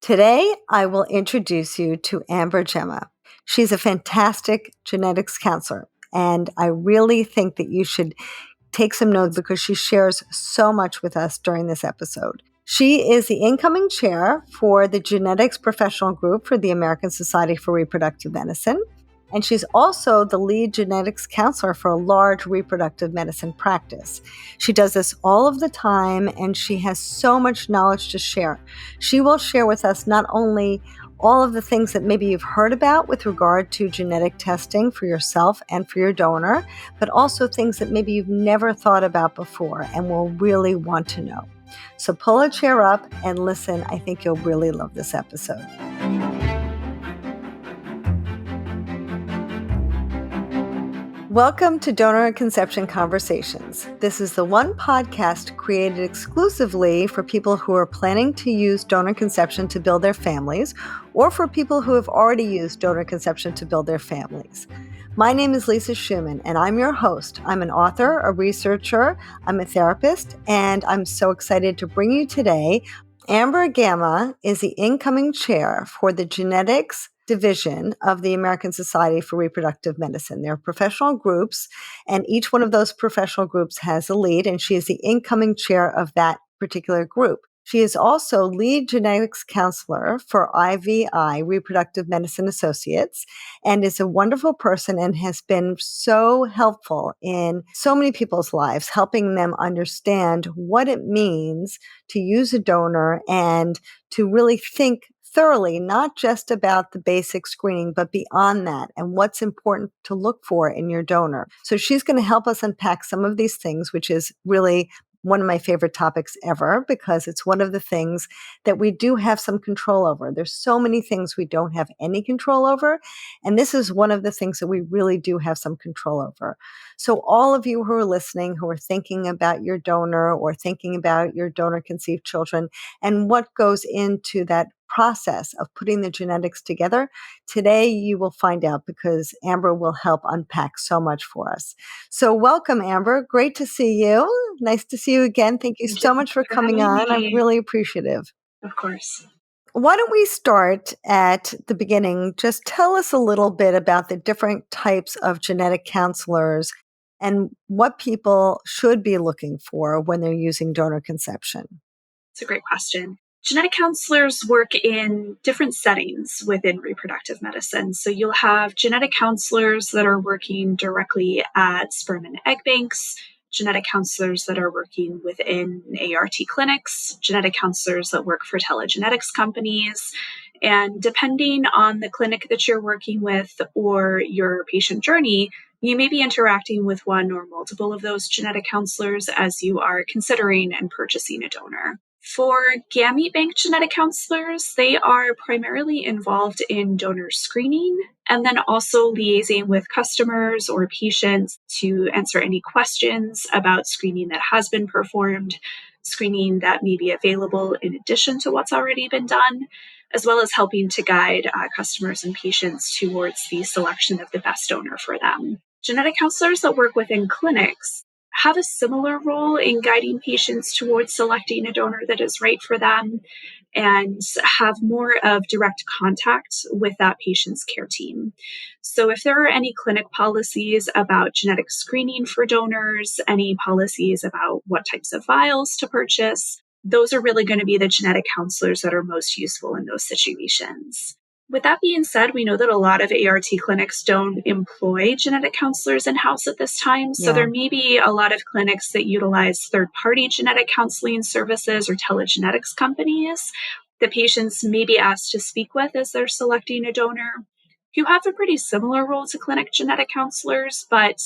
Today, I will introduce you to Gemma. She's a fantastic genetics counselor, and I really think that you should take some notes because she shares so much with us during this episode. She is the incoming chair for the Genetics Professional Group for the American Society for Reproductive Medicine. And she's also the lead genetics counselor for a large reproductive medicine practice. She does this all of the time, and she has so much knowledge to share. She will share with us not only all of the things that maybe you've heard about with regard to genetic testing for yourself and for your donor, but also things that maybe you've never thought about before and will really want to know. So pull a chair up and listen. I think you'll really love this episode. Welcome to Donor and Conception Conversations. This is the one podcast created exclusively for people who are planning to use donor conception to build their families, or for people who have already used donor conception to build their families. My name is Lisa Schumann, and I'm your host. I'm an author, a researcher, I'm a therapist, and I'm so excited to bring you today. Gemma is the incoming chair for the Genetics Division of the American Society for Reproductive Medicine. There are professional groups, and each one of those professional groups has a lead, and she is the incoming chair of that particular group. She is also lead genetics counselor for IVI Reproductive Medicine Associates, and is a wonderful person and has been so helpful in so many people's lives, helping them understand what it means to use a donor and to really think thoroughly, not just about the basic screening, but beyond that and what's important to look for in your donor. So she's going to help us unpack some of these things, which is really one of my favorite topics ever, because it's one of the things that we do have some control over. There's so many things we don't have any control over, and this is one of the things that we really do have some control over. So all of you who are listening, who are thinking about your donor or thinking about your donor-conceived children and what goes into that process of putting the genetics together, today you will find out, because Amber will help unpack so much for us. So welcome, Amber. Great to see you. Nice to see you again. Thank you so much for coming on. I'm really appreciative. Of course. Why don't we start at the beginning? Just tell us a little bit about the different types of genetic counselors and what people should be looking for when they're using donor conception. It's a great question. Genetic counselors work in different settings within reproductive medicine. So you'll have genetic counselors that are working directly at sperm and egg banks, genetic counselors that are working within ART clinics, genetic counselors that work for telegenetics companies. And depending on the clinic that you're working with or your patient journey, you may be interacting with one or multiple of those genetic counselors as you are considering and purchasing a donor. For gamete bank genetic counselors, they are primarily involved in donor screening and then also liaising with customers or patients to answer any questions about screening that has been performed, screening that may be available in addition to what's already been done, as well as helping to guide customers and patients towards the selection of the best donor for them. Genetic counselors that work within clinics have a similar role in guiding patients towards selecting a donor that is right for them and have more of direct contact with that patient's care team. So if there are any clinic policies about genetic screening for donors, any policies about what types of vials to purchase, those are really going to be the genetic counselors that are most useful in those situations. With that being said, we know that a lot of ART clinics don't employ genetic counselors in-house at this time. So there may be a lot of clinics that utilize third-party genetic counseling services or telegenetics companies that patients may be asked to speak with as they're selecting a donor, who have a pretty similar role to clinic genetic counselors, but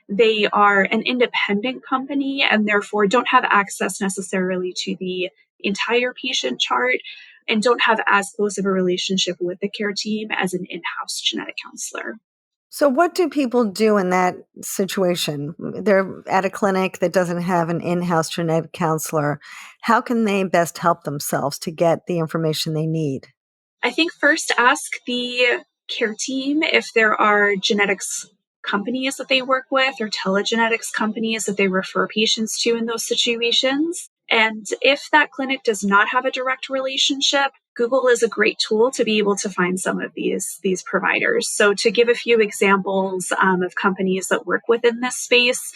they are an independent company and therefore don't have access necessarily to the entire patient chart and don't have as close of a relationship with the care team as an in-house genetic counselor. So what do people do in that situation? They're at a clinic that doesn't have an in-house genetic counselor. How can they best help themselves to get the information they need? I think first ask the care team if there are genetics companies that they work with or telegenetics companies that they refer patients to in those situations. And if that clinic does not have a direct relationship, Google is a great tool to be able to find some of these providers. So to give a few examples of companies that work within this space,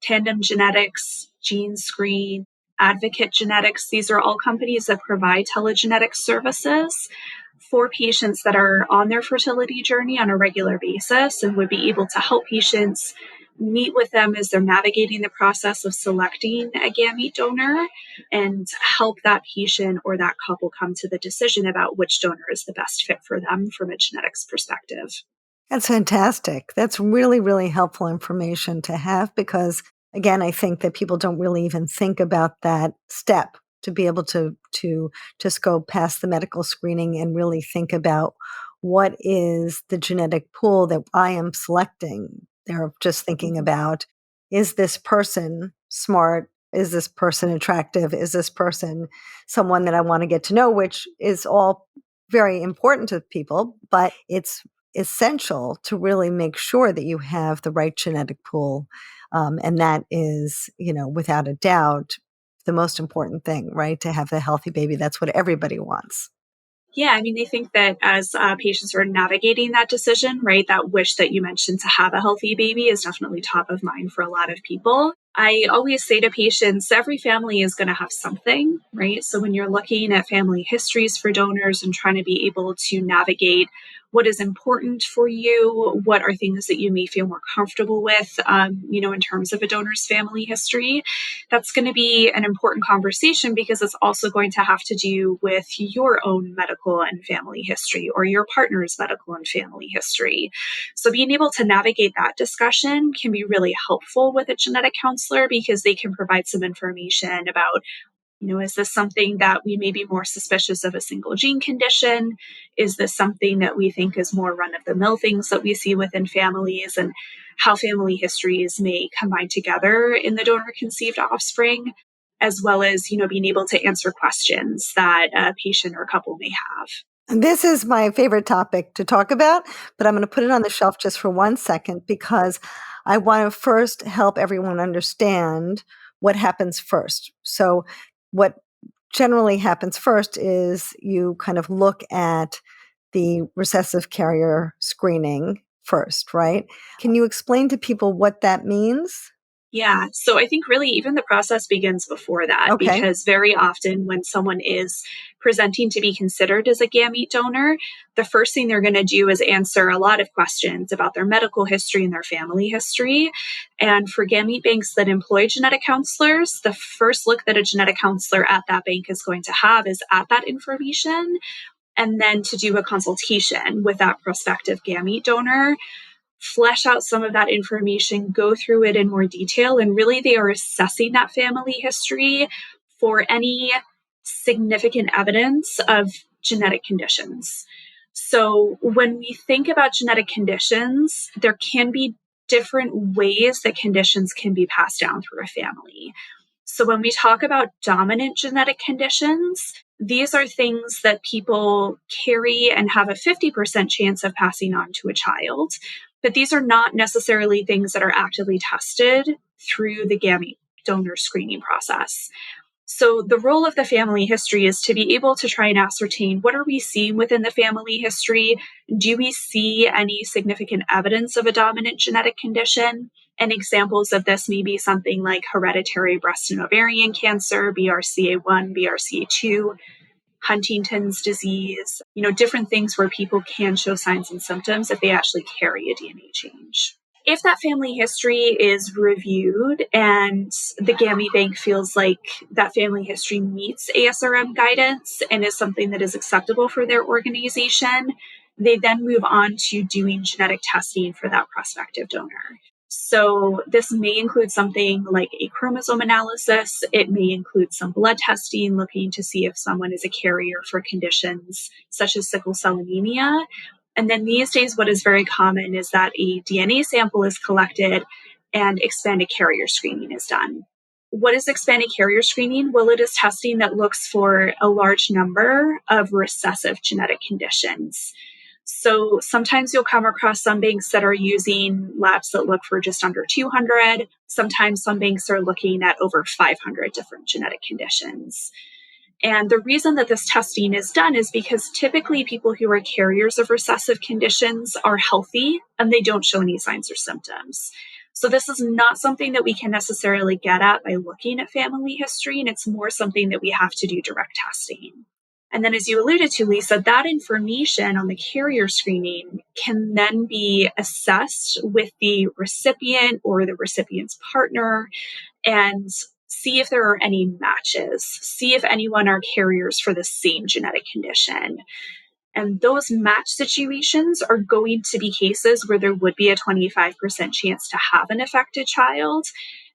Tandem Genetics, Gene Screen, Advocate Genetics, these are all companies that provide telegenetic services for patients that are on their fertility journey on a regular basis and would be able to help patients meet with them as they're navigating the process of selecting a gamete donor and help that patient or that couple come to the decision about which donor is the best fit for them from a genetics perspective. That's fantastic. That's really, really helpful information to have because, again, I think that people don't really even think about that step to be able to just go past the medical screening and really think about what is the genetic pool that I am selecting. They're just thinking about, is this person smart? Is this person attractive? Is this person someone that I want to get to know, which is all very important to people, but it's essential to really make sure that you have the right genetic pool. And that is, without a doubt, the most important thing, right? To have a healthy baby. That's what everybody wants. Yeah, I mean, they think that as patients are navigating that decision, right, that wish that you mentioned to have a healthy baby is definitely top of mind for a lot of people. I always say to patients, every family is going to have something, right? So when you're looking at family histories for donors and trying to be able to navigate what is important for you, what are things that you may feel more comfortable with, in terms of a donor's family history, that's going to be an important conversation because it's also going to have to do with your own medical and family history or your partner's medical and family history. So being able to navigate that discussion can be really helpful with a genetic counselor because they can provide some information about, is this something that we may be more suspicious of a single gene condition? Is this something that we think is more run of the mill things that we see within families and how family histories may combine together in the donor conceived offspring, as well as, being able to answer questions that a patient or couple may have. And this is my favorite topic to talk about, but I'm going to put it on the shelf just for 1 second because I want to first help everyone understand what happens first. So what generally happens first is you kind of look at the recessive carrier screening first, right? Can you explain to people what that means? Yeah. So I think really even the process begins before that Okay. because very often when someone is presenting to be considered as a gamete donor, the first thing they're going to do is answer a lot of questions about their medical history and their family history. And for gamete banks that employ genetic counselors, the first look that a genetic counselor at that bank is going to have is at that information. And then to do a consultation with that prospective gamete donor, flesh out some of that information, go through it in more detail, and really they are assessing that family history for any significant evidence of genetic conditions. So when we think about genetic conditions, there can be different ways that conditions can be passed down through a family. So when we talk about dominant genetic conditions, these are things that people carry and have a 50% chance of passing on to a child. But these are not necessarily things that are actively tested through the gamete donor screening process. So the role of the family history is to be able to try and ascertain what are we seeing within the family history? Do we see any significant evidence of a dominant genetic condition? And examples of this may be something like hereditary breast and ovarian cancer, BRCA1, BRCA2, Huntington's disease, different things where people can show signs and symptoms if they actually carry a DNA change. If that family history is reviewed and the gamete bank feels like that family history meets ASRM guidance and is something that is acceptable for their organization, they then move on to doing genetic testing for that prospective donor. So this may include something like a chromosome analysis. It may include some blood testing, looking to see if someone is a carrier for conditions such as sickle cell anemia. And then these days, what is very common is that a DNA sample is collected and expanded carrier screening is done. What is expanded carrier screening? Well, it is testing that looks for a large number of recessive genetic conditions. So sometimes you'll come across some banks that are using labs that look for just under 200. Sometimes some banks are looking at over 500 different genetic conditions. And the reason that this testing is done is because typically people who are carriers of recessive conditions are healthy and they don't show any signs or symptoms. So this is not something that we can necessarily get at by looking at family history, and it's more something that we have to do direct testing. And then, as you alluded to, Lisa, that information on the carrier screening can then be assessed with the recipient or the recipient's partner and see if there are any matches, see if anyone are carriers for the same genetic condition. And those match situations are going to be cases where there would be a 25% chance to have an affected child.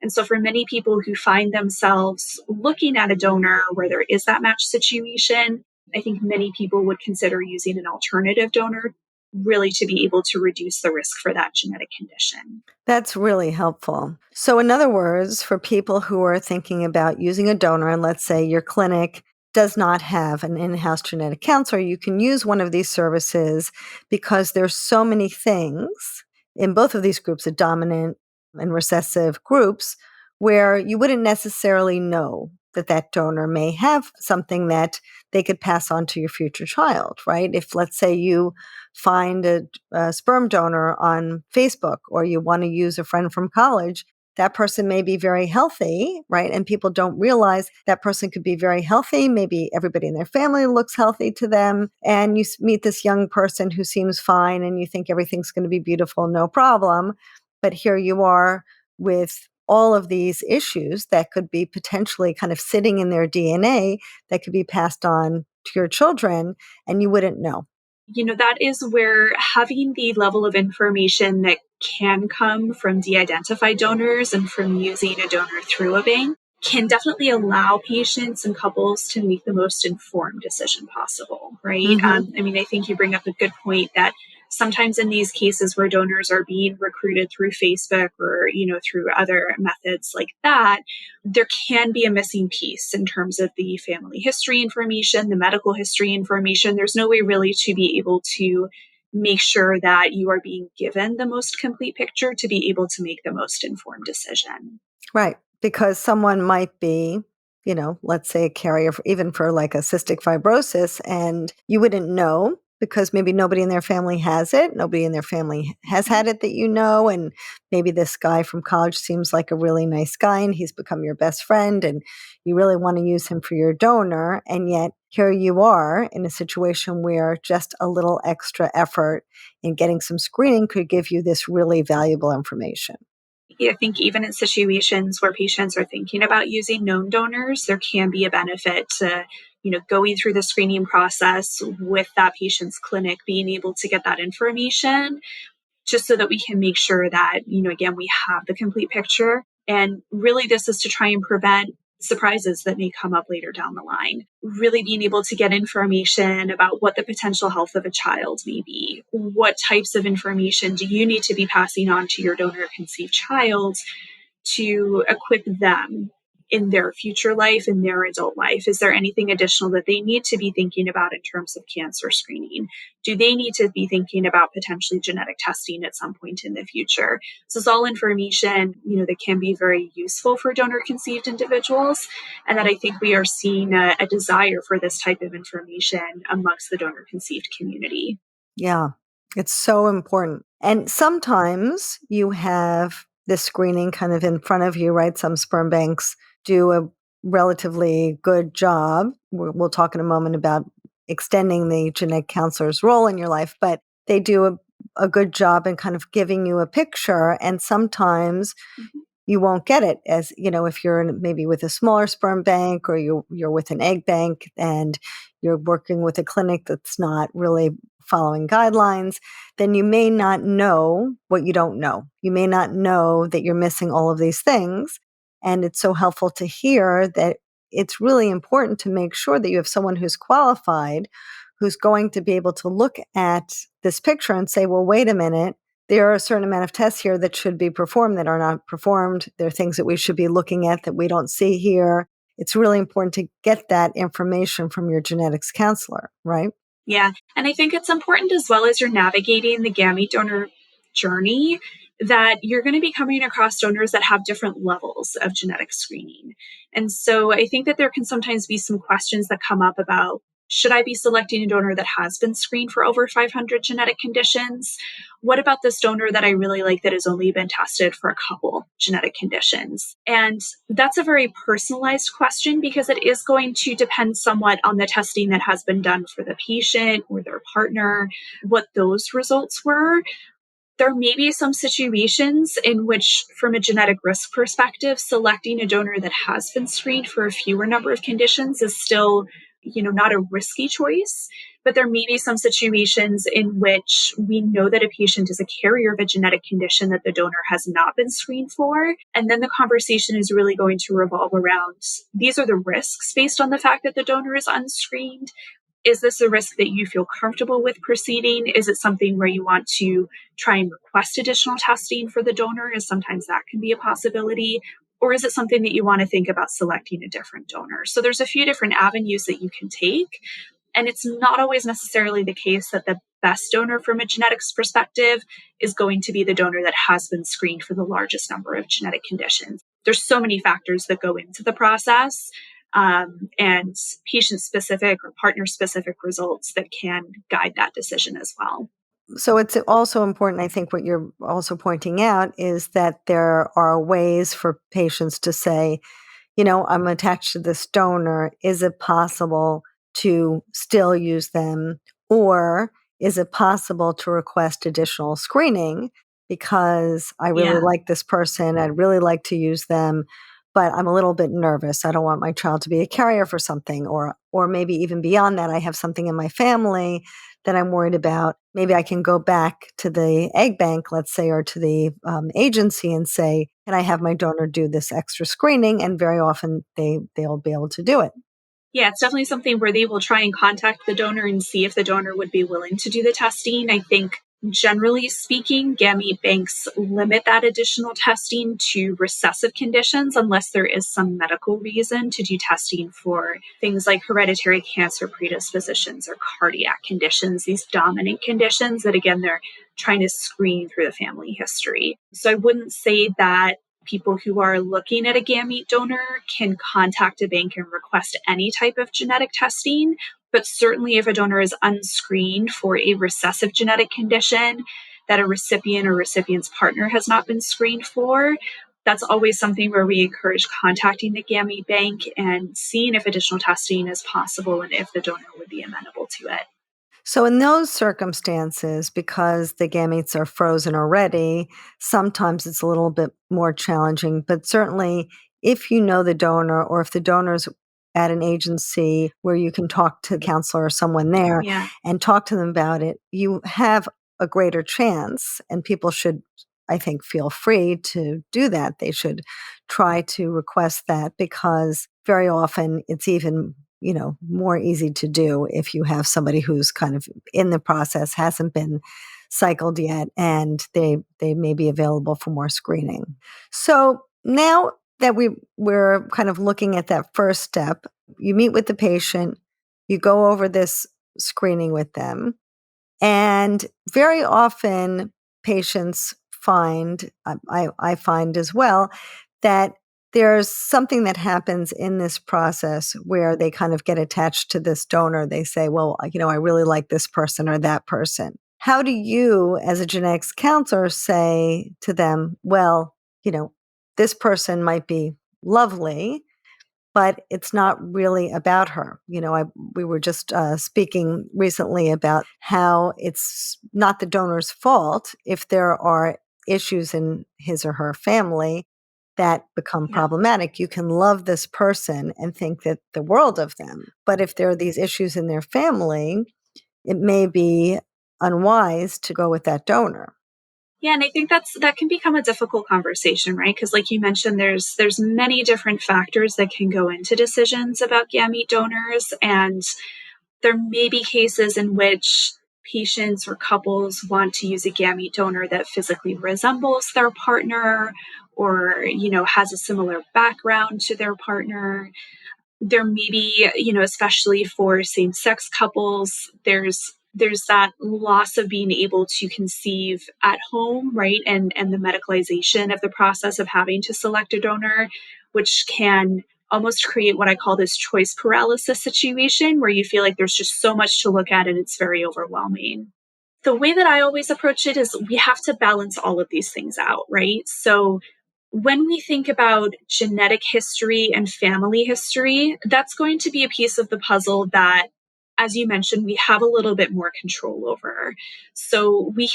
And so, for many people who find themselves looking at a donor where there is that match situation, I think many people would consider using an alternative donor really to be able to reduce the risk for that genetic condition. That's really helpful. So, in other words, for people who are thinking about using a donor, and let's say your clinic does not have an in-house genetic counselor, you can use one of these services because there's so many things in both of these groups, the dominant and recessive groups, where you wouldn't necessarily know that that donor may have something that they could pass on to your future child, right? If, let's say, you find a sperm donor on Facebook, or you want to use a friend from college, that person may be very healthy, right? And people don't realize that person could be very healthy. Maybe everybody in their family looks healthy to them. And you meet this young person who seems fine and you think everything's going to be beautiful, no problem. But here you are with all of these issues that could be potentially kind of sitting in their DNA that could be passed on to your children, and you wouldn't know. That is where having the level of information that can come from de identified donors and from using a donor through a bank can definitely allow patients and couples to make the most informed decision possible, right? Mm-hmm. I think you bring up a good point that sometimes in these cases where donors are being recruited through Facebook or, through other methods like that, there can be a missing piece in terms of the family history information, the medical history information. There's no way really to be able to make sure that you are being given the most complete picture to be able to make the most informed decision. Right. Because someone might be, let's say a carrier even for like a cystic fibrosis, and you wouldn't know because maybe nobody in their family has it. Nobody in their family has had it that you know. And maybe this guy from college seems like a really nice guy and he's become your best friend and you really want to use him for your donor. And yet here you are in a situation where just a little extra effort in getting some screening could give you this really valuable information. I think even in situations where patients are thinking about using known donors, there can be a benefit to, going through the screening process with that patient's clinic, being able to get that information just so that we can make sure that, again, we have the complete picture. And really, this is to try and prevent surprises that may come up later down the line. Really being able to get information about what the potential health of a child may be. What types of information do you need to be passing on to your donor conceived child to equip them in their future life, in their adult life? Is there anything additional that they need to be thinking about in terms of cancer screening? Do they need to be thinking about potentially genetic testing at some point in the future? So it's all information, that can be very useful for donor conceived individuals. And that I think we are seeing a desire for this type of information amongst the donor conceived community. Yeah, it's so important. And sometimes you have this screening kind of in front of you, right? Some sperm banks do a relatively good job. We'll talk in a moment about extending the genetic counselor's role in your life, but they do a good job in kind of giving you a picture. And sometimes you won't get it as, if you're maybe with a smaller sperm bank or you're with an egg bank and you're working with a clinic that's not really following guidelines, then you may not know what you don't know. You may not know that you're missing all of these things. And it's so helpful to hear that it's really important to make sure that you have someone who's qualified, who's going to be able to look at this picture and say, well, wait a minute, there are a certain amount of tests here that should be performed that are not performed. There are things that we should be looking at that we don't see here. It's really important to get that information from your genetics counselor, right? Yeah. And I think it's important as well as you're navigating the gamete donor journey that you're going to be coming across donors that have different levels of genetic screening. And so I think that there can sometimes be some questions that come up about, should I be selecting a donor that has been screened for over 500 genetic conditions? What about this donor that I really like that has only been tested for a couple genetic conditions? And that's a very personalized question because it is going to depend somewhat on the testing that has been done for the patient or their partner, what those results were. There may be some situations in which, from a genetic risk perspective, selecting a donor that has been screened for a fewer number of conditions is still, not a risky choice. But there may be some situations in which we know that a patient is a carrier of a genetic condition that the donor has not been screened for. And then the conversation is really going to revolve around, these are the risks based on the fact that the donor is unscreened. Is this a risk that you feel comfortable with proceeding? Is it something where you want to try and request additional testing for the donor? As sometimes that can be a possibility. Or is it something that you want to think about selecting a different donor? So there's a few different avenues that you can take. And it's not always necessarily the case that the best donor from a genetics perspective is going to be the donor that has been screened for the largest number of genetic conditions. There's so many factors that go into the process, and patient specific or partner specific results that can guide that decision as well. So it's also important, I think, what you're also pointing out is that there are ways for patients to say, I'm attached to this donor. Is it possible to still use them? Or is it possible to request additional screening because I really Yeah. like this person? I'd really like to use them, but I'm a little bit nervous. I don't want my child to be a carrier for something, or maybe even beyond that, I have something in my family that I'm worried about. Maybe I can go back to the egg bank, let's say, or to the agency and say, can I have my donor do this extra screening? And very often they'll be able to do it. Yeah, it's definitely something where they will try and contact the donor and see if the donor would be willing to do the testing. I think generally speaking, gamete banks limit that additional testing to recessive conditions unless there is some medical reason to do testing for things like hereditary cancer predispositions or cardiac conditions, these dominant conditions that, again, they're trying to screen through the family history. So I wouldn't say that people who are looking at a gamete donor can contact a bank and request any type of genetic testing. But certainly, if a donor is unscreened for a recessive genetic condition that a recipient or recipient's partner has not been screened for, that's always something where we encourage contacting the gamete bank and seeing if additional testing is possible and if the donor would be amenable to it. So in those circumstances, because the gametes are frozen already, sometimes it's a little bit more challenging. But certainly, if you know the donor, or if the donor's at an agency where you can talk to the counselor or someone there Yeah. and talk to them about it, you have a greater chance. And people should, I think, feel free to do that. They should try to request that because very often it's even more easy to do if you have somebody who's kind of in the process, hasn't been cycled yet, and they may be available for more screening. So now that we're kind of looking at that first step, you meet with the patient, you go over this screening with them, and very often patients find, I find as well, that there's something that happens in this process where they kind of get attached to this donor. They say, well, I really like this person or that person. How do you, as a genetics counselor, say to them, well, this person might be lovely, but it's not really about her. We were just speaking recently about how it's not the donor's fault if there are issues in his or her family that become Yeah. problematic. You can love this person and think that the world of them. But if there are these issues in their family, it may be unwise to go with that donor. Yeah, and I think that can become a difficult conversation, right? Because like you mentioned, there's many different factors that can go into decisions about gamete donors, and there may be cases in which patients or couples want to use a gamete donor that physically resembles their partner or, has a similar background to their partner. There may be, especially for same-sex couples, there's that loss of being able to conceive at home, right? And the medicalization of the process of having to select a donor, which can almost create what I call this choice paralysis situation where you feel like there's just so much to look at and it's very overwhelming. The way that I always approach it is we have to balance all of these things out, right? So when we think about genetic history and family history, that's going to be a piece of the puzzle that, as you mentioned, we have a little bit more control over. So we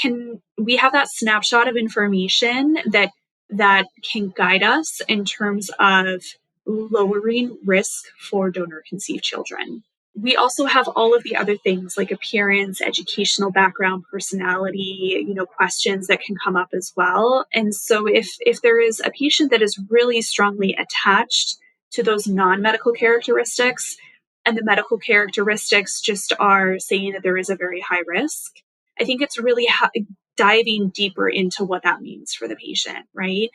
have that snapshot of information that can guide us in terms of lowering risk for donor conceived children. We also have all of the other things like appearance, educational background, personality, questions that can come up as well. And so if there is a patient that is really strongly attached to those non-medical characteristics, and the medical characteristics just are saying that there is a very high risk, I think it's really diving deeper into what that means for the patient, right?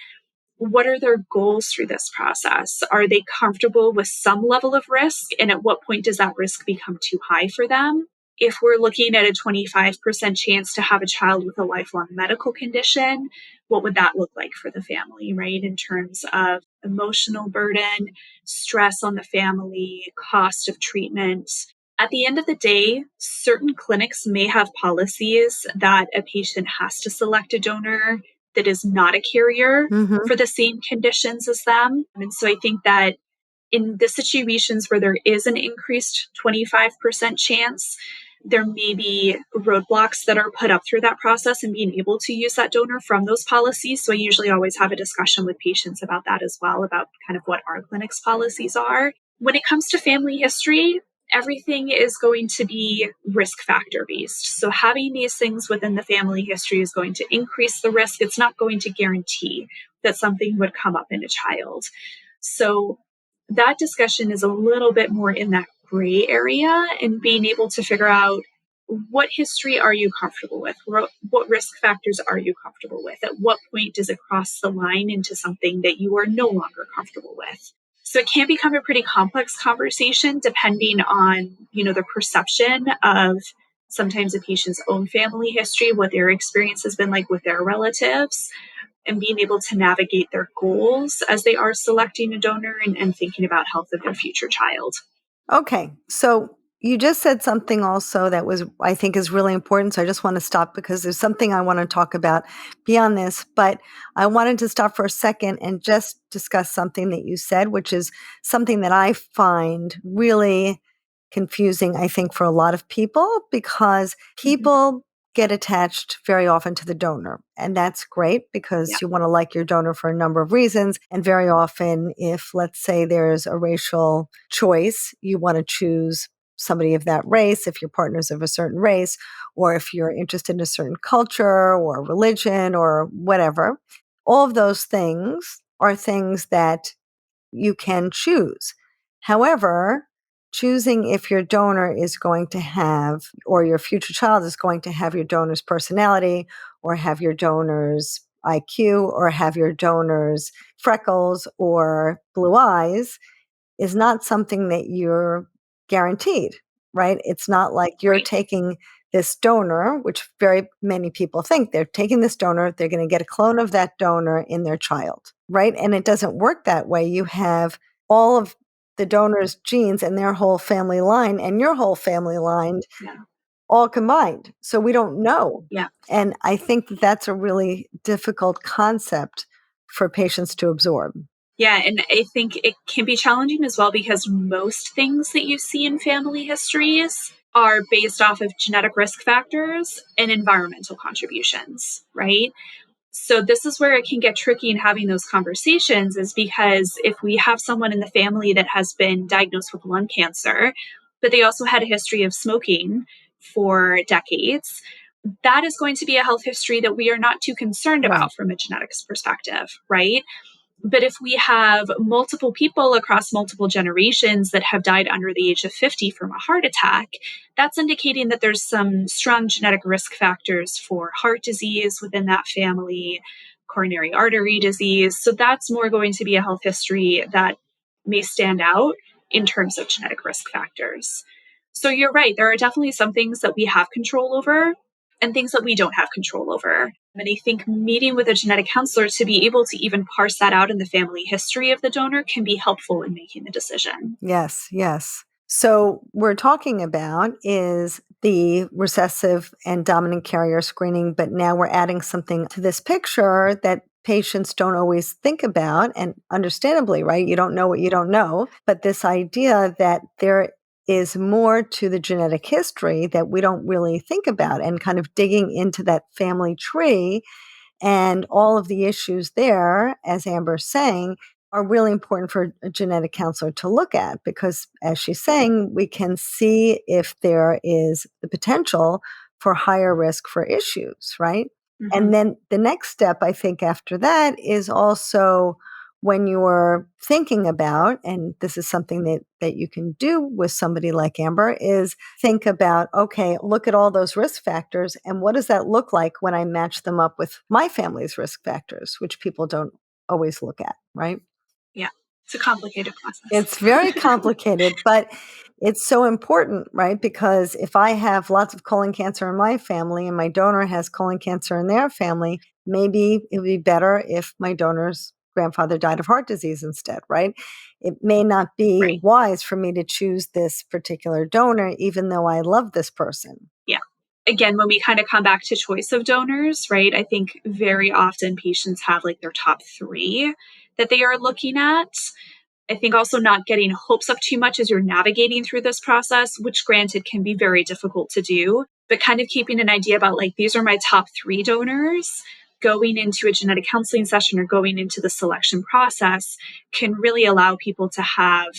What are their goals through this process? Are they comfortable with some level of risk? And at what point does that risk become too high for them? If we're looking at a 25% chance to have a child with a lifelong medical condition, what would that look like for the family, right? In terms of emotional burden, stress on the family, cost of treatment. At the end of the day, certain clinics may have policies that a patient has to select a donor that is not a carrier Mm-hmm. for the same conditions as them. And so I think that in the situations where there is an increased 25% chance, there may be roadblocks that are put up through that process and being able to use that donor from those policies. So I usually always have a discussion with patients about that as well, about kind of what our clinic's policies are. When it comes to family history, everything is going to be risk factor based. So having these things within the family history is going to increase the risk. It's not going to guarantee that something would come up in a child. So that discussion is a little bit more in that gray area and being able to figure out what history are you comfortable with? What risk factors are you comfortable with? At what point does it cross the line into something that you are no longer comfortable with? So it can become a pretty complex conversation depending on, the perception of sometimes a patient's own family history, what their experience has been like with their relatives, and being able to navigate their goals as they are selecting a donor and thinking about health of their future child. Okay. So you just said something also that I think is really important. So I just want to stop because there's something I want to talk about beyond this, but I wanted to stop for a second and just discuss something that you said, which is something that I find really confusing, I think, for a lot of people, because people get attached very often to the donor. And that's great because Yeah. you want to like your donor for a number of reasons. And very often, if let's say there's a racial choice, you want to choose somebody of that race if your partner's of a certain race, or if you're interested in a certain culture or religion or whatever. All of those things are things that you can choose. However, choosing if your donor is going to have, or your future child is going to have your donor's personality, or have your donor's IQ, or have your donor's freckles or blue eyes is not something that you're guaranteed, right? It's not like you're Right. taking this donor, which very many people think they're taking this donor, they're going to get a clone of that donor in their child, right? And it doesn't work that way. You have all of the donor's genes and their whole family line and your whole family line Yeah. all combined. So we don't know. Yeah. And I think that that's a really difficult concept for patients to absorb. Yeah, and I think it can be challenging as well because most things that you see in family histories are based off of genetic risk factors and environmental contributions, right? So this is where it can get tricky in having those conversations, is because if we have someone in the family that has been diagnosed with lung cancer, but they also had a history of smoking for decades, that is going to be a health history that we are not too concerned Right. about from a genetics perspective, right? But if we have multiple people across multiple generations that have died under the age of 50 from a heart attack, that's indicating that there's some strong genetic risk factors for heart disease within that family, coronary artery disease. So that's more going to be a health history that may stand out in terms of genetic risk factors. So you're right, there are definitely some things that we have control over and things that we don't have control over. And I think meeting with a genetic counselor to be able to even parse that out in the family history of the donor can be helpful in making the decision. Yes, yes. So we're talking about is the recessive and dominant carrier screening, but now we're adding something to this picture that patients don't always think about, and understandably, right? You don't know what you don't know, but this idea that there is more to the genetic history that we don't really think about, and kind of digging into that family tree and all of the issues there, as Amber's saying, are really important for a genetic counselor to look at because, as she's saying, we can see if there is the potential for higher risk for issues, right? Mm-hmm. And then the next step, I think, after that is also when you're thinking about, and this is something that you can do with somebody like Amber, is think about, okay, look at all those risk factors and what does that look like when I match them up with my family's risk factors, which people don't always look at, right? Yeah, it's a complicated process. It's very complicated, but it's so important, right? Because if I have lots of colon cancer in my family and my donor has colon cancer in their family, maybe it would be better if my donor's grandfather died of heart disease instead, right? It may not be Right. wise for me to choose this particular donor, even though I love this person. Yeah. Again, when we kind of come back to choice of donors, right, I think very often patients have like their top three that they are looking at. I think also not getting hopes up too much as you're navigating through this process, which granted can be very difficult to do, but kind of keeping an idea about like, these are my top three donors going into a genetic counseling session or going into the selection process can really allow people to have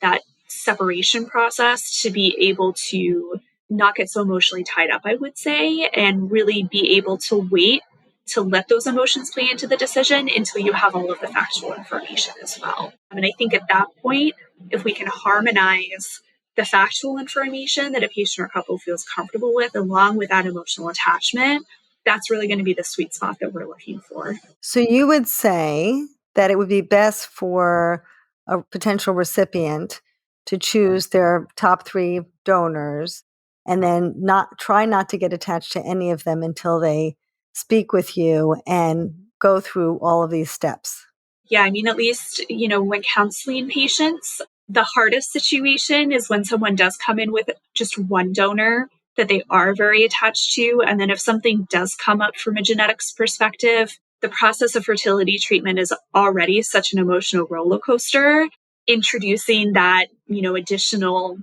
that separation process to be able to not get so emotionally tied up, I would say, and really be able to wait to let those emotions play into the decision until you have all of the factual information as well. And I think at that point, if we can harmonize the factual information that a patient or couple feels comfortable with, along with that emotional attachment, that's really going to be the sweet spot that we're looking for. So you would say that it would be best for a potential recipient to choose their top three donors and then try not to get attached to any of them until they speak with you and go through all of these steps. Yeah, I mean, at least, when counseling patients, the hardest situation is when someone does come in with just one donor that they are very attached to. And then if something does come up from a genetics perspective, the process of fertility treatment is already such an emotional roller coaster. Introducing that, additional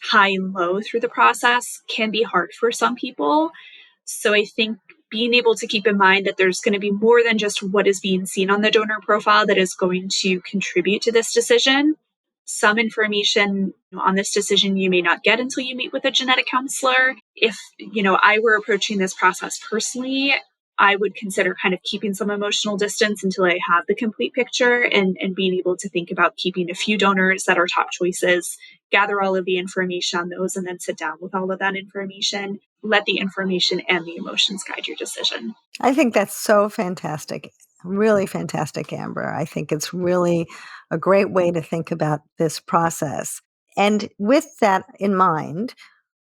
high and low through the process can be hard for some people. So I think being able to keep in mind that there's going to be more than just what is being seen on the donor profile that is going to contribute to this decision. Some information on this decision you may not get until you meet with a genetic counselor. If, I were approaching this process personally, I would consider kind of keeping some emotional distance until I have the complete picture and being able to think about keeping a few donors that are top choices, gather all of the information on those, and then sit down with all of that information. Let the information and the emotions guide your decision. I think that's so fantastic. Really fantastic, Amber. I think it's really a great way to think about this process. And with that in mind,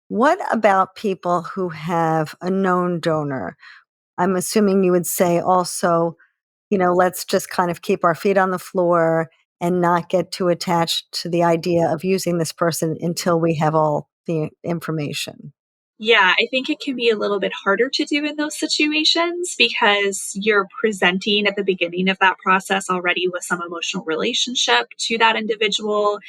what about people who have a known donor? I'm assuming you would say also, let's just kind of keep our feet on the floor and not get too attached to the idea of using this person until we have all the information. Yeah, I think it can be a little bit harder to do in those situations because you're presenting at the beginning of that process already with some emotional relationship to that individual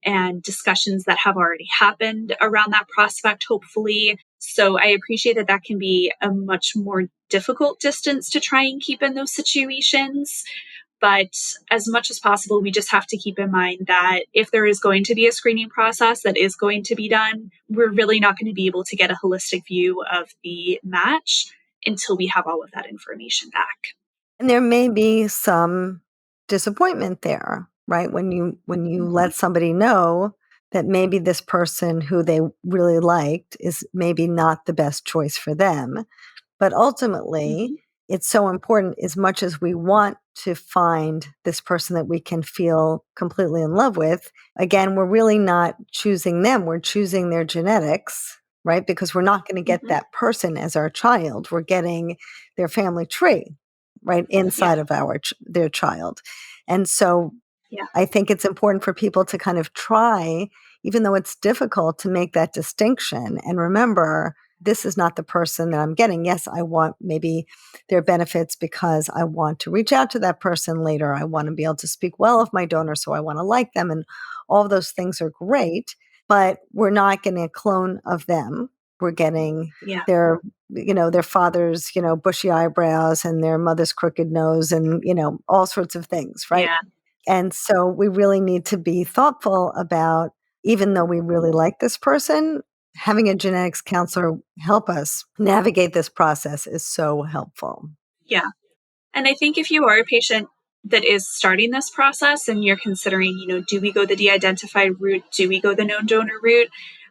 and discussions that have already happened around that prospect, hopefully. So I appreciate that that can be a much more difficult distance to try and keep in those situations. But as much as possible, we just have to keep in mind that if there is going to be a screening process that is going to be done, we're really not going to be able to get a holistic view of the match until we have all of that information back. And there may be some disappointment there, right? When you let somebody know that maybe this person who they really liked is maybe not the best choice for them. But ultimately, it's so important. As much as we want to find this person that we can feel completely in love with, again, we're really not choosing them. We're choosing their genetics, right? Because we're not going to get Mhm. that person as our child. We're getting their family tree, right, Yeah. inside of their child. And so Yeah. I think it's important for people to kind of try, even though it's difficult, to make that distinction and remember, this is not the person that I'm getting. Yes, I want maybe their benefits because I want to reach out to that person later. I want to be able to speak well of my donor, so I want to like them. And all of those things are great, but we're not getting a clone of them. We're getting Yeah. their father's, bushy eyebrows and their mother's crooked nose and, all sorts of things, right? Yeah. And so we really need to be thoughtful about, even though we really like this person, having a genetics counselor help us navigate this process is so helpful. Yeah. And I think if you are a patient that is starting this process and you're considering, do we go the de-identified route? Do we go the known donor route?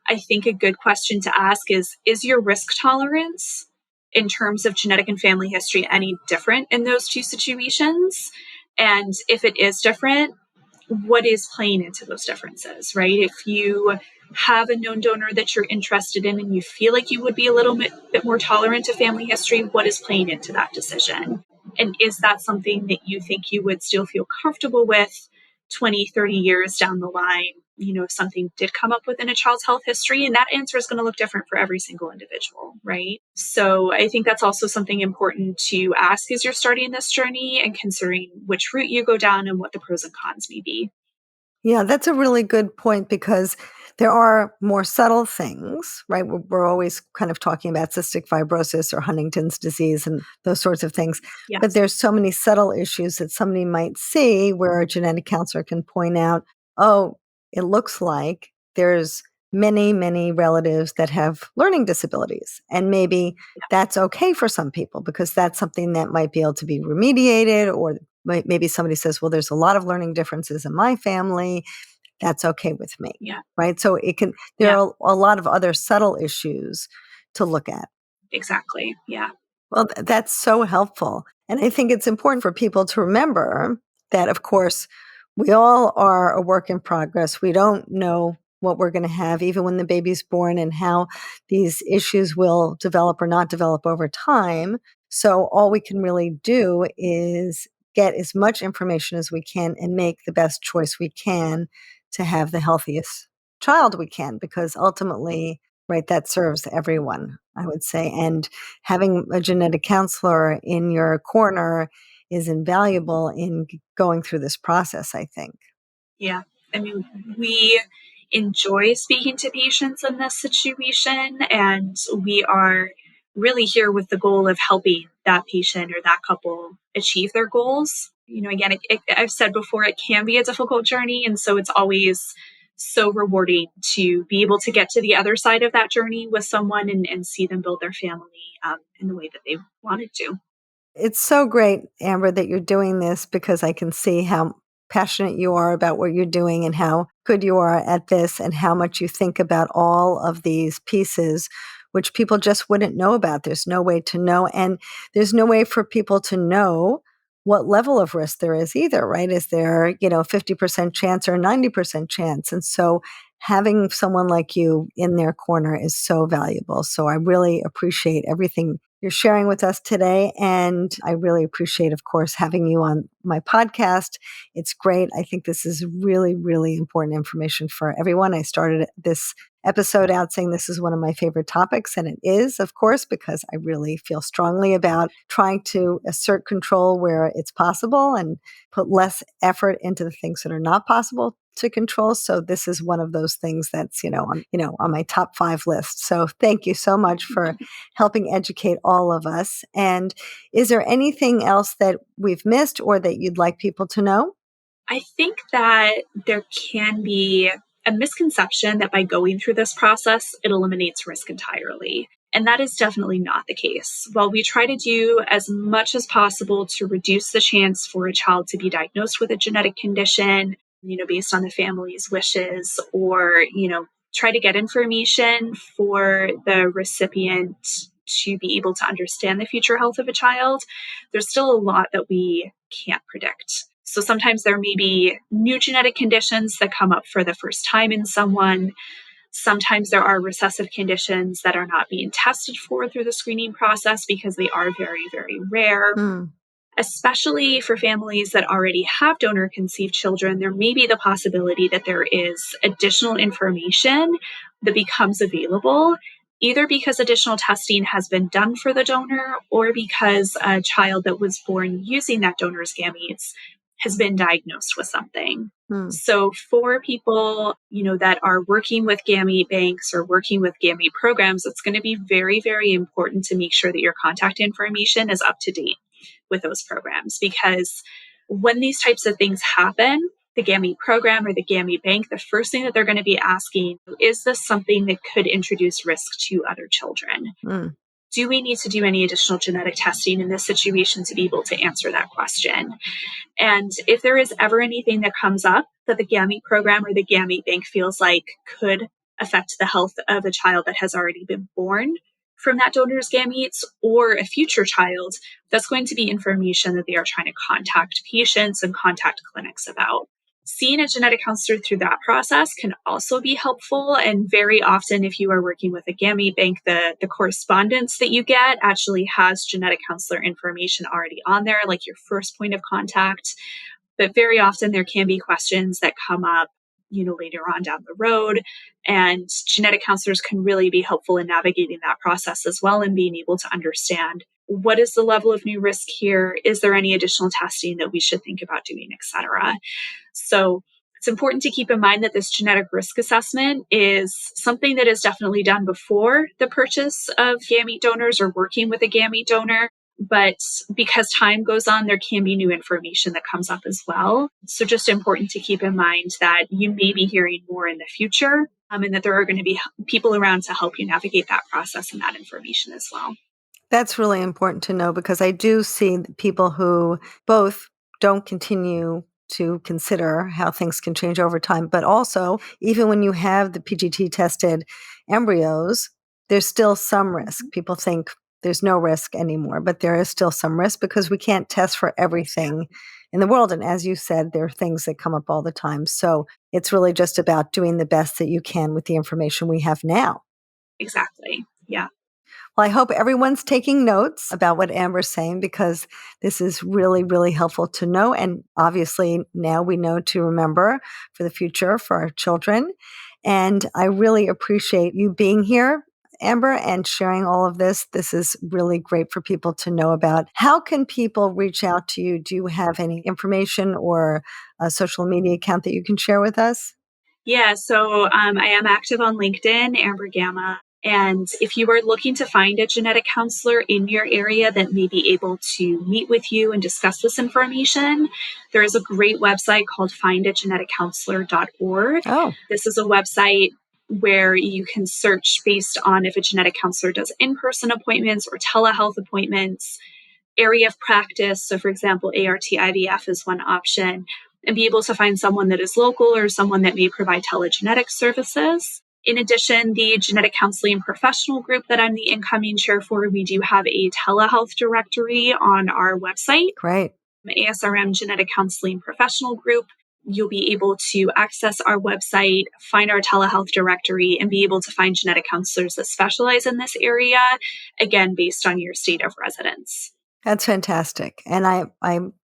I think a good question to ask is your risk tolerance in terms of genetic and family history any different in those two situations? And if it is different, what is playing into those differences, right? If you have a known donor that you're interested in and you feel like you would be a little bit more tolerant to family history, what is playing into that decision? And is that something that you think you would still feel comfortable with 20, 30 years down the line? If something did come up within a child's health history, and that answer is going to look different for every single individual, right? So I think that's also something important to ask as you're starting this journey and considering which route you go down and what the pros and cons may be. Yeah, that's a really good point because there are more subtle things, right? We're always kind of talking about cystic fibrosis or Huntington's disease and those sorts of things. But Yes. there's so many subtle issues that somebody might see where a genetic counselor can point out, oh, it looks like there's many, many relatives that have learning disabilities. And maybe that's okay for some people because that's something that might be able to be remediated, or maybe somebody says, well, there's a lot of learning differences in my family. That's okay with me. Yeah. Right. So there Yeah. are a lot of other subtle issues to look at. Exactly. Yeah. Well, that's so helpful. And I think it's important for people to remember that, of course, we all are a work in progress. We don't know what we're going to have, even when the baby's born, and how these issues will develop or not develop over time. So, all we can really do is get as much information as we can and make the best choice we can to have the healthiest child we can, because ultimately, right, that serves everyone, I would say. And having a genetic counselor in your corner is invaluable in going through this process, I think. Yeah. I mean, we enjoy speaking to patients in this situation, and we are really here with the goal of helping that patient or that couple achieve their goals. Again, I've said before, it can be a difficult journey. And so it's always so rewarding to be able to get to the other side of that journey with someone and see them build their family in the way that they wanted to. It's so great, Amber, that you're doing this, because I can see how passionate you are about what you're doing and how good you are at this and how much you think about all of these pieces, which people just wouldn't know about. There's no way to know. And there's no way for people to know what level of risk there is either, right? Is there, 50% chance or 90% chance? And so having someone like you in their corner is so valuable. So I really appreciate everything you're sharing with us today. And I really appreciate, of course, having you on my podcast. It's great. I think this is really, really important information for everyone. I started this episode out saying this is one of my favorite topics, and it is, of course, because I really feel strongly about trying to assert control where it's possible and put less effort into the things that are not possible to control. So this is one of those things that's, on my top 5 list. So thank you so much for helping educate all of us. And is there anything else that we've missed or that you'd like people to know? I think that there can be a misconception that by going through this process, it eliminates risk entirely. And that is definitely not the case. While we try to do as much as possible to reduce the chance for a child to be diagnosed with a genetic condition, based on the family's wishes, or, try to get information for the recipient to be able to understand the future health of a child, there's still a lot that we can't predict. So sometimes there may be new genetic conditions that come up for the first time in someone. Sometimes there are recessive conditions that are not being tested for through the screening process because they are very, very rare. Especially for families that already have donor conceived children, there may be the possibility that there is additional information that becomes available, either because additional testing has been done for the donor or because a child that was born using that donor's gametes has been diagnosed with something. So for people, that are working with gamete banks or working with gamete programs, it's going to be very, very important to make sure that your contact information is up to date with those programs, because when these types of things happen, the gamete program or the gamete bank, the first thing that they're going to be asking, is this something that could introduce risk to other children? Do we need to do any additional genetic testing in this situation to be able to answer that question? And if there is ever anything that comes up that the gamete program or the gamete bank feels like could affect the health of a child that has already been born from that donor's gametes or a future child, that's going to be information that they are trying to contact patients and contact clinics about. Seeing a genetic counselor through that process can also be helpful. And very often, if you are working with a gamete bank, the correspondence that you get actually has genetic counselor information already on there, like your first point of contact. But very often there can be questions that come up, later on down the road. And genetic counselors can really be helpful in navigating that process as well and being able to understand what is the level of new risk here? Is there any additional testing that we should think about doing, et cetera? So it's important to keep in mind that this genetic risk assessment is something that is definitely done before the purchase of gamete donors or working with a gamete donor. But because time goes on, there can be new information that comes up as well. So just important to keep in mind that you may be hearing more in the future, and that there are going to be people around to help you navigate that process and that information as well. That's really important to know, because I do see people who both don't continue to consider how things can change over time, but also even when you have the PGT tested embryos, there's still some risk. People think there's no risk anymore, but there is still some risk because we can't test for everything in the world. And as you said, there are things that come up all the time. So it's really just about doing the best that you can with the information we have now. Exactly. Yeah. Well, I hope everyone's taking notes about what Amber's saying, because this is really, really helpful to know. And obviously now we know to remember for the future for our children. And I really appreciate you being here, Amber, and sharing all of this. This is really great for people to know about. How can people reach out to you? Do you have any information or a social media account that you can share with us? Yeah, so I am active on LinkedIn, Amber Gemma. And if you are looking to find a genetic counselor in your area that may be able to meet with you and discuss this information, there is a great website called findageneticcounselor.org. Oh, This is a website where you can search based on if a genetic counselor does in-person appointments or telehealth appointments, area of practice. So for example, ART IVF is one option, and be able to find someone that is local or someone that may provide telegenetic services. In addition, the genetic counseling professional group that I'm the incoming chair for, we do have a telehealth directory on our website. great. ASRM Genetic Counseling Professional Group. You'll be able to access our website, find our telehealth directory, and be able to find genetic counselors that specialize in this area, again, based on your state of residence. That's fantastic. And I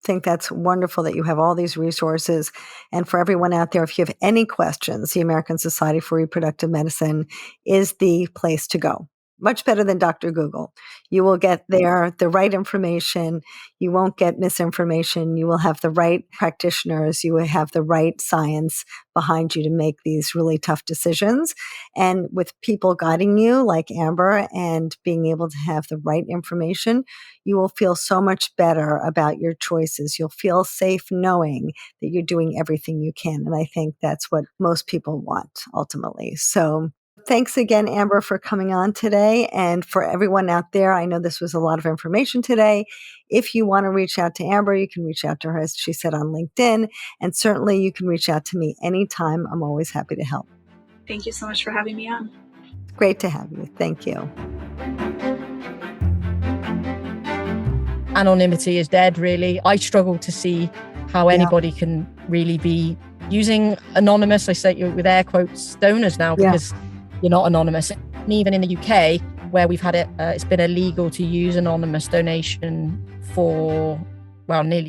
think that's wonderful that you have all these resources. And for everyone out there, if you have any questions, the American Society for Reproductive Medicine is the place to go. Much better than Dr. Google. You will get there the right information. You won't get misinformation. You will have the right practitioners. You will have the right science behind you to make these really tough decisions. And with people guiding you like Amber and being able to have the right information, you will feel so much better about your choices. You'll feel safe knowing that you're doing everything you can. And I think that's what most people want ultimately. So thanks again, Amber, for coming on today. And for everyone out there, I know this was a lot of information today. If you want to reach out to Amber, you can reach out to her, as she said, on LinkedIn. And certainly you can reach out to me anytime. I'm always happy to help. Thank you so much for having me on. Great to have you. Thank you. anonymity is dead, really. I struggle to see how anybody can really be using anonymous, I say with air quotes, donors now, because you're not anonymous. And even in the UK, where we've had it's been illegal to use anonymous donation for, well, nearly